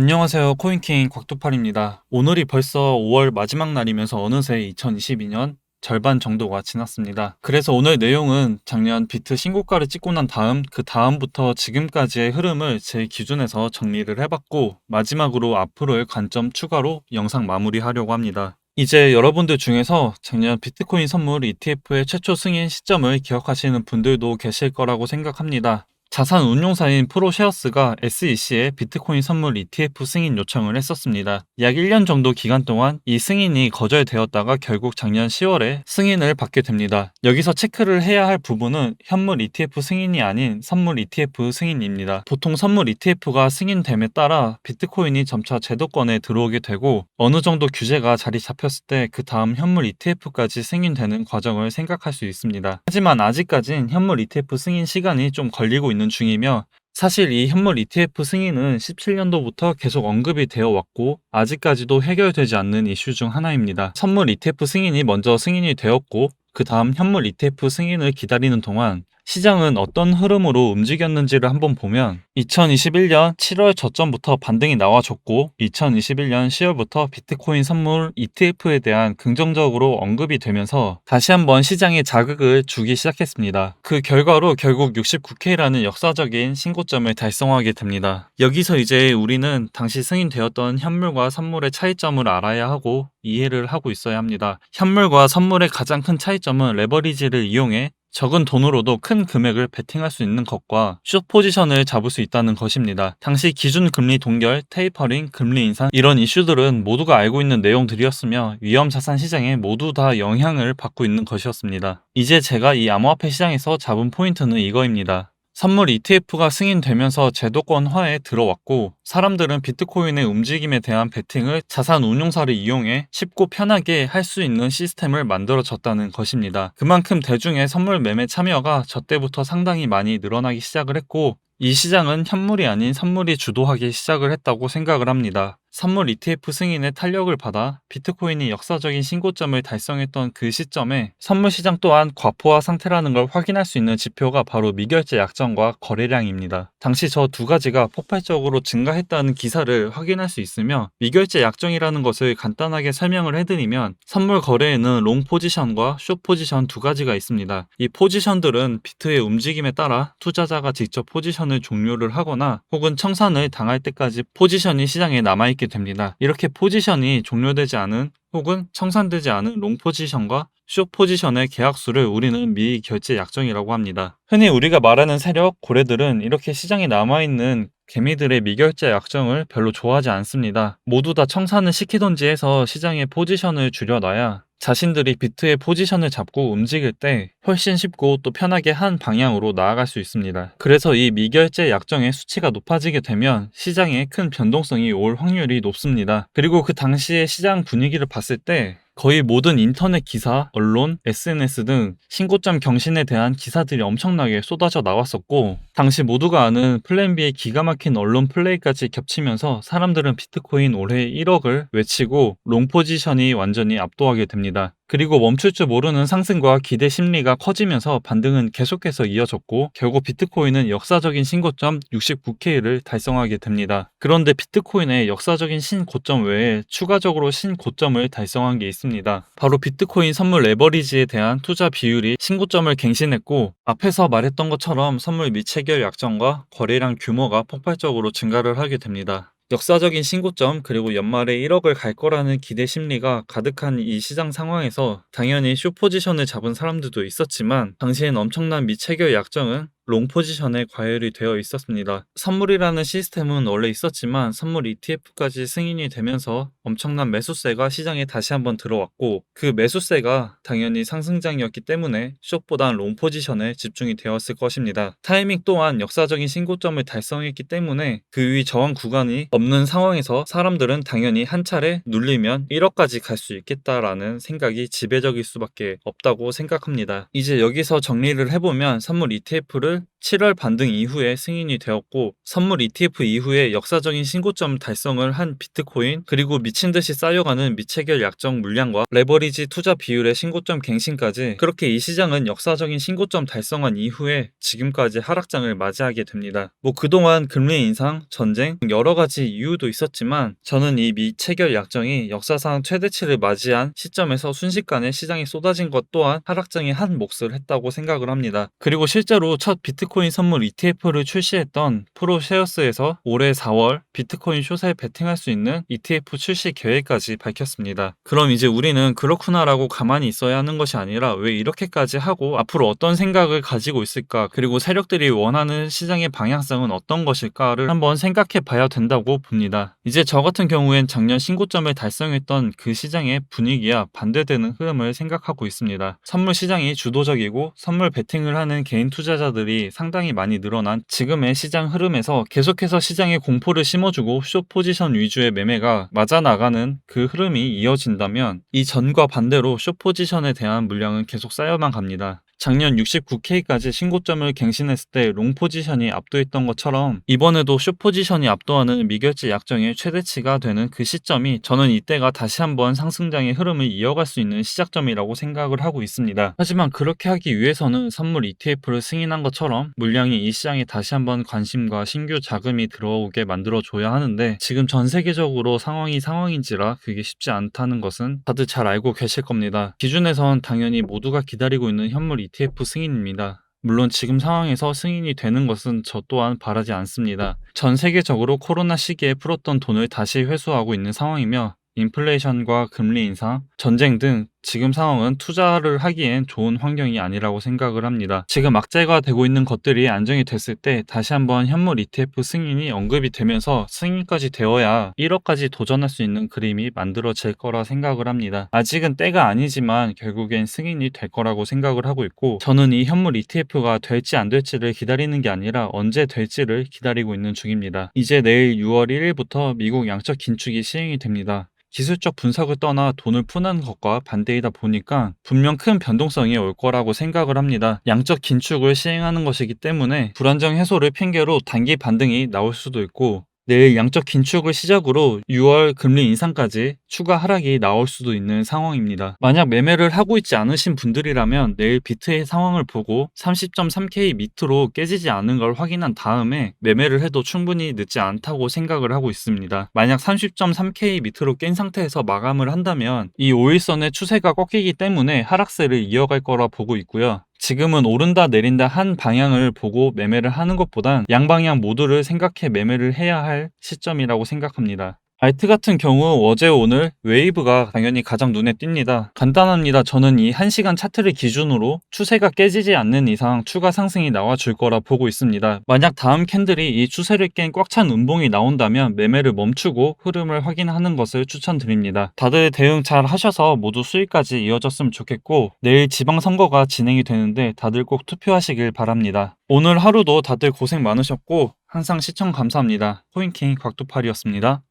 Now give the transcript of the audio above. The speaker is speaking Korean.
안녕하세요. 코인킹 곽두팔입니다. 오늘이 벌써 5월 마지막 날이면서 어느새 2022년 절반 정도가 지났습니다. 그래서 오늘 내용은 작년 비트 신고가를 찍고 난 다음 그 다음부터 지금까지의 흐름을 제 기준에서 정리를 해봤고, 마지막으로 앞으로의 관점 추가로 영상 마무리하려고 합니다. 이제 여러분들 중에서 작년 비트코인 선물 ETF의 최초 승인 시점을 기억하시는 분들도 계실 거라고 생각합니다. 자산 운용사인 프로쉐어스가 SEC에 비트코인 선물 ETF 승인 요청을 했었습니다. 약 1년 정도 기간 동안 이 승인이 거절되었다가 결국 작년 10월에 승인을 받게 됩니다. 여기서 체크를 해야 할 부분은 현물 ETF 승인이 아닌 선물 ETF 승인입니다. 보통 선물 ETF가 승인됨에 따라 비트코인이 점차 제도권에 들어오게 되고, 어느 정도 규제가 자리 잡혔을 때 그 다음 현물 ETF까지 승인되는 과정을 생각할 수 있습니다. 하지만 아직까진 현물 ETF 승인 시간이 좀 걸리고 있는 중이며, 사실 이 현물 ETF 승인은 17년도부터 계속 언급이 되어 왔고 아직까지도 해결되지 않는 이슈 중 하나입니다. 선물 ETF 승인이 먼저 승인이 되었고 그 다음 현물 ETF 승인을 기다리는 동안 시장은 어떤 흐름으로 움직였는지를 한번 보면, 2021년 7월 저점부터 반등이 나와줬고 2021년 10월부터 비트코인 선물 ETF에 대한 긍정적으로 언급이 되면서 다시 한번 시장에 자극을 주기 시작했습니다. 그 결과로 결국 69K라는 역사적인 신고점을 달성하게 됩니다. 여기서 이제 우리는 당시 승인되었던 현물과 선물의 차이점을 알아야 하고 이해를 하고 있어야 합니다. 현물과 선물의 가장 큰 차이점은 레버리지를 이용해 적은 돈으로도 큰 금액을 베팅할 수 있는 것과 숏 포지션을 잡을 수 있다는 것입니다. 당시 기준 금리 동결, 테이퍼링, 금리 인상 이런 이슈들은 모두가 알고 있는 내용들이었으며 위험 자산 시장에 모두 다 영향을 받고 있는 것이었습니다. 이제 제가 이 암호화폐 시장에서 잡은 포인트는 이거입니다. 선물 ETF가 승인되면서 제도권화에 들어왔고 사람들은 비트코인의 움직임에 대한 베팅을 자산 운용사를 이용해 쉽고 편하게 할 수 있는 시스템을 만들어졌다는 것입니다. 그만큼 대중의 선물 매매 참여가 저 때부터 상당히 많이 늘어나기 시작을 했고, 이 시장은 현물이 아닌 선물이 주도하기 시작을 했다고 생각을 합니다. 선물 ETF 승인의 탄력을 받아 비트코인이 역사적인 신고점을 달성했던 그 시점에 선물 시장 또한 과포화 상태라는 걸 확인할 수 있는 지표가 바로 미결제 약정과 거래량입니다. 당시 저 두 가지가 폭발적으로 증가했다는 기사를 확인할 수 있으며, 미결제 약정이라는 것을 간단하게 설명을 해드리면 선물 거래에는 롱 포지션과 숏 포지션 두 가지가 있습니다. 이 포지션들은 비트의 움직임에 따라 투자자가 직접 포지션을 종료를 하거나 혹은 청산을 당할 때까지 포지션이 시장에 남아있게 됩니다. 이렇게 포지션이 종료되지 않은 혹은 청산되지 않은 롱 포지션과 숏 포지션의 계약수를 우리는 미결제 약정이라고 합니다. 흔히 우리가 말하는 세력, 고래들은 이렇게 시장에 남아있는 개미들의 미결제 약정을 별로 좋아하지 않습니다. 모두 다 청산을 시키던지 해서 시장의 포지션을 줄여놔야 자신들이 비트의 포지션을 잡고 움직일 때 훨씬 쉽고 또 편하게 한 방향으로 나아갈 수 있습니다. 그래서 이 미결제 약정의 수치가 높아지게 되면 시장에 큰 변동성이 올 확률이 높습니다. 그리고 그 당시의 시장 분위기를 봤을 때 거의 모든 인터넷 기사, 언론, SNS 등 신고점 경신에 대한 기사들이 엄청나게 쏟아져 나왔었고, 당시 모두가 아는 플랜 B의 기가 막힌 언론 플레이까지 겹치면서 사람들은 비트코인 올해 1억을 외치고 롱 포지션이 완전히 압도하게 됩니다. 그리고 멈출 줄 모르는 상승과 기대 심리가 커지면서 반등은 계속해서 이어졌고 결국 비트코인은 역사적인 신고점 69K를 달성하게 됩니다. 그런데 비트코인의 역사적인 신고점 외에 추가적으로 신고점을 달성한 게 있습니다. 바로 비트코인 선물 레버리지에 대한 투자 비율이 신고점을 갱신했고, 앞에서 말했던 것처럼 선물 미체결 약정과 거래량 규모가 폭발적으로 증가를 하게 됩니다. 역사적인 신고점 그리고 연말에 1억을 갈 거라는 기대 심리가 가득한 이 시장 상황에서 당연히 숏 포지션을 잡은 사람들도 있었지만, 당시엔 엄청난 미체결 약정은 롱 포지션에 과열이 되어 있었습니다. 선물이라는 시스템은 원래 있었지만 선물 ETF까지 승인이 되면서 엄청난 매수세가 시장에 다시 한번 들어왔고, 그 매수세가 당연히 상승장이었기 때문에 숏보단 롱 포지션에 집중이 되었을 것입니다. 타이밍 또한 역사적인 신고점을 달성했기 때문에 그 위 저항 구간이 없는 상황에서 사람들은 당연히 한 차례 눌리면 1억까지 갈 수 있겠다라는 생각이 지배적일 수밖에 없다고 생각합니다. 이제 여기서 정리를 해보면 선물 ETF를 7월 반등 이후에 승인이 되었고 선물 ETF 이후에 역사적인 신고점 달성을 한 비트코인, 그리고 미친듯이 쌓여가는 미체결 약정 물량과 레버리지 투자 비율의 신고점 갱신까지, 그렇게 이 시장은 역사적인 신고점 달성한 이후에 지금까지 하락장을 맞이하게 됩니다. 그동안 금리 인상, 전쟁 여러 가지 이유도 있었지만 저는 이 미체결 약정이 역사상 최대치를 맞이한 시점에서 순식간에 시장이 쏟아진 것 또한 하락장의 한 몫을 했다고 생각을 합니다. 그리고 실제로 첫 비트코인 선물 ETF를 출시했던 프로쉐어스에서 올해 4월 비트코인 숏에 베팅할 수 있는 ETF 출시 계획까지 밝혔습니다. 그럼 이제 우리는 그렇구나라고 가만히 있어야 하는 것이 아니라 왜 이렇게까지 하고 앞으로 어떤 생각을 가지고 있을까, 그리고 세력들이 원하는 시장의 방향성은 어떤 것일까를 한번 생각해 봐야 된다고 봅니다. 이제 저 같은 경우엔 작년 신고점을 달성했던 그 시장의 분위기와 반대되는 흐름을 생각하고 있습니다. 선물 시장이 주도적이고 선물 베팅을 하는 개인 투자자들이 상당히 많이 늘어난 지금의 시장 흐름에서 계속해서 시장에 공포를 심어주고 숏 포지션 위주의 매매가 맞아나가는 그 흐름이 이어진다면 이 전과 반대로 숏 포지션에 대한 물량은 계속 쌓여만 갑니다. 작년 69K까지 신고점을 갱신했을 때 롱 포지션이 압도했던 것처럼 이번에도 숏 포지션이 압도하는 미결제 약정의 최대치가 되는 그 시점이, 저는 이때가 다시 한번 상승장의 흐름을 이어갈 수 있는 시작점이라고 생각을 하고 있습니다. 하지만 그렇게 하기 위해서는 선물 ETF를 승인한 것처럼 물량이 이 시장에 다시 한번 관심과 신규 자금이 들어오게 만들어줘야 하는데, 지금 전 세계적으로 상황인지라 그게 쉽지 않다는 것은 다들 잘 알고 계실 겁니다. 기준에선 당연히 모두가 기다리고 있는 현물 ETF 승인입니다. 물론 지금 상황에서 승인이 되는 것은 저 또한 바라지 않습니다. 전 세계적으로 코로나 시기에 풀었던 돈을 다시 회수하고 있는 상황이며 인플레이션과 금리 인상, 전쟁 등 지금 상황은 투자를 하기엔 좋은 환경이 아니라고 생각을 합니다. 지금 악재가 되고 있는 것들이 안정이 됐을 때 다시 한번 현물 ETF 승인이 언급이 되면서 승인까지 되어야 1억까지 도전할 수 있는 그림이 만들어질 거라 생각을 합니다. 아직은 때가 아니지만 결국엔 승인이 될 거라고 생각을 하고 있고, 저는 이 현물 ETF가 될지 안 될지를 기다리는 게 아니라 언제 될지를 기다리고 있는 중입니다. 이제 내일 6월 1일부터 미국 양적 긴축이 시행이 됩니다. 기술적 분석을 떠나 돈을 푸는 것과 반대이다 보니까 분명 큰 변동성이 올 거라고 생각을 합니다. 양적 긴축을 시행하는 것이기 때문에 불안정 해소를 핑계로 단기 반등이 나올 수도 있고, 내일 양적 긴축을 시작으로 6월 금리 인상까지 추가 하락이 나올 수도 있는 상황입니다. 만약 매매를 하고 있지 않으신 분들이라면 내일 비트의 상황을 보고 30.3K 밑으로 깨지지 않은 걸 확인한 다음에 매매를 해도 충분히 늦지 않다고 생각을 하고 있습니다. 만약 30.3K 밑으로 깬 상태에서 마감을 한다면 이 5일선의 추세가 꺾이기 때문에 하락세를 이어갈 거라 보고 있고요. 지금은 오른다 내린다 한 방향을 보고 매매를 하는 것보단 양방향 모두를 생각해 매매를 해야 할 시점이라고 생각합니다. 알트 같은 경우 어제 오늘 웨이브가 당연히 가장 눈에 띕니다. 간단합니다. 저는 이 1시간 차트를 기준으로 추세가 깨지지 않는 이상 추가 상승이 나와줄 거라 보고 있습니다. 만약 다음 캔들이 이 추세를 깬 꽉 찬 음봉이 나온다면 매매를 멈추고 흐름을 확인하는 것을 추천드립니다. 다들 대응 잘 하셔서 모두 수익까지 이어졌으면 좋겠고, 내일 지방선거가 진행이 되는데 다들 꼭 투표하시길 바랍니다. 오늘 하루도 다들 고생 많으셨고 항상 시청 감사합니다. 코인킹 곽두팔이었습니다.